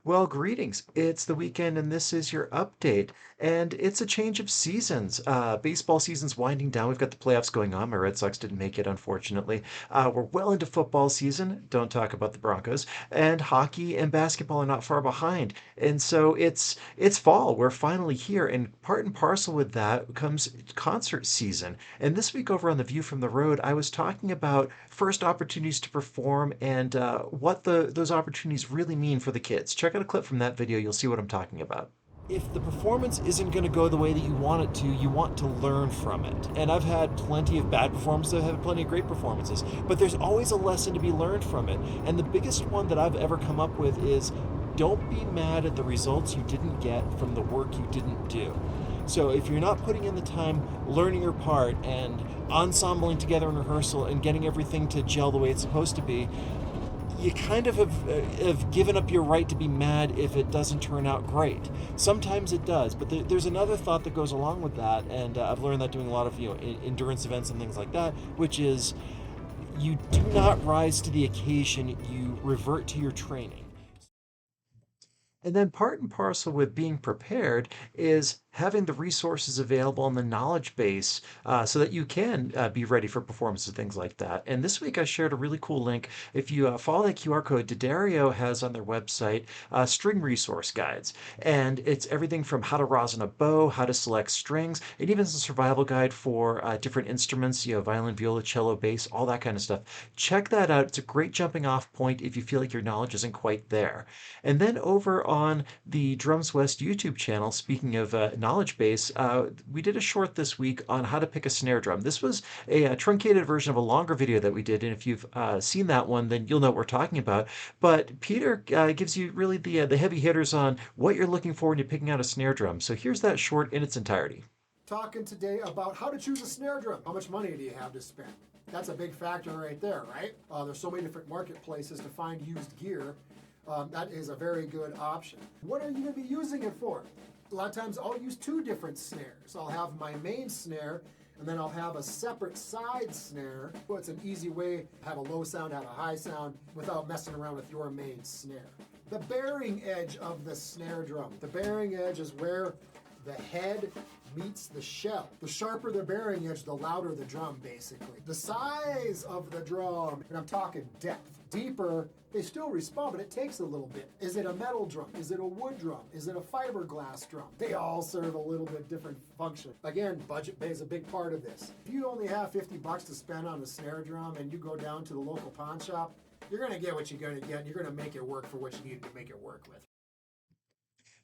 Well, greetings. It's the weekend, and this is your update. And it's a change of seasons. Baseball season's winding down. We've got the playoffs going on. My Red Sox didn't make it, unfortunately. We're well into football season. Don't talk about the Broncos. And hockey and basketball are not far behind. And so it's fall. We're finally here. And part and parcel with that comes concert season. And this week over on The View from the Road, I was talking about first opportunities to perform and what those opportunities really mean for the kids. Check out a clip from that video. You'll see what I'm talking about. If the performance isn't going to go the way that you want it to, you want to learn from it. And I've had plenty of bad performances, I've had plenty of great performances, but there's always a lesson to be learned from it. And the biggest one that I've ever come up with is don't be mad at the results you didn't get from the work you didn't do. So if you're not putting in the time learning your part and ensembling together in rehearsal and getting everything to gel the way it's supposed to be, you kind of have given up your right to be mad if it doesn't turn out great. Sometimes it does, but there's another thought that goes along with that, and I've learned that doing a lot of endurance events and things like that, which is you do not rise to the occasion, you revert to your training. And then part and parcel with being prepared is having the resources available and the knowledge base so that you can be ready for performances and things like that. And this week I shared a really cool link. If you follow that QR code, D'Addario has on their website string resource guides. And it's everything from how to rosin a bow, how to select strings, and even a survival guide for different instruments, violin, viola, cello, bass, all that kind of stuff. Check that out. It's a great jumping off point if you feel like your knowledge isn't quite there. And then over on the Drums West YouTube channel, speaking of knowledge base, we did a short this week on how to pick a snare drum. This was a truncated version of a longer video that we did, and if you've seen that one, then you'll know what we're talking about. But Peter gives you really the heavy hitters on what you're looking for when you're picking out a snare drum. So here's that short in its entirety. Talking today about how to choose a snare drum. How much money do you have to spend? That's a big factor right there, right? There's so many different marketplaces to find used gear. That is a very good option. What are you going to be using it for? A lot of times I'll use two different snares. I'll have my main snare, and then I'll have a separate side snare. Well, it's an easy way to have a low sound, have a high sound, without messing around with your main snare. The bearing edge of the snare drum. The bearing edge is where the head meets the shell. The sharper the bearing edge, the louder the drum, basically. The size of the drum, and I'm talking depth. Deeper, they still respond, but it takes a little bit. Is it a metal drum? Is it a wood drum? Is it a fiberglass drum? They all serve a little bit different function. Again, budget plays a big part of this. If you only have $50 to spend on a snare drum and you go down to the local pawn shop, you're gonna get what you're gonna get, and you're gonna make it work for what you need to make it work with.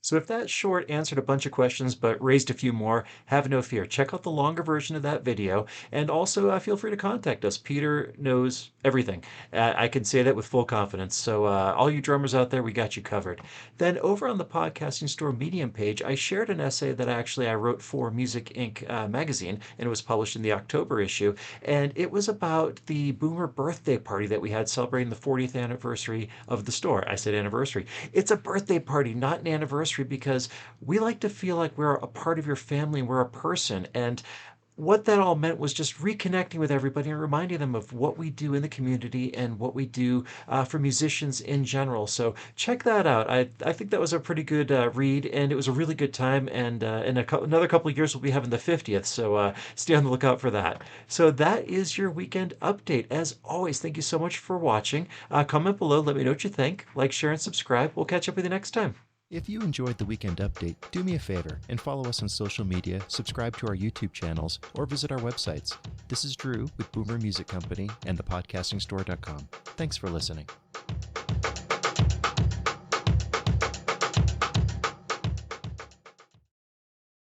So if that short answered a bunch of questions but raised a few more, have no fear. Check out the longer version of that video. And also feel free to contact us. Peter knows everything. I can say that with full confidence. So all you drummers out there, we got you covered. Then over on the Podcasting Store Medium page, I shared an essay that I wrote for Music Inc. Magazine, and it was published in the October issue. And it was about the Boomer birthday party that we had celebrating the 40th anniversary of the store. I said anniversary. It's a birthday party, not an anniversary, because we like to feel like we're a part of your family and we're a person. And what that all meant was just reconnecting with everybody and reminding them of what we do in the community and what we do for musicians in general. So check that out. I think that was a pretty good read, and it was a really good time. And in another couple of years, we'll be having the 50th. So stay on the lookout for that. So that is your weekend update. As always, thank you so much for watching. Comment below. Let me know what you think. Like, share, and subscribe. We'll catch up with you next time. If you enjoyed the Weekend Update, do me a favor and follow us on social media, subscribe to our YouTube channels, or visit our websites. This is Drew with Boomer Music Company and thepodcastingstore.com. Thanks for listening.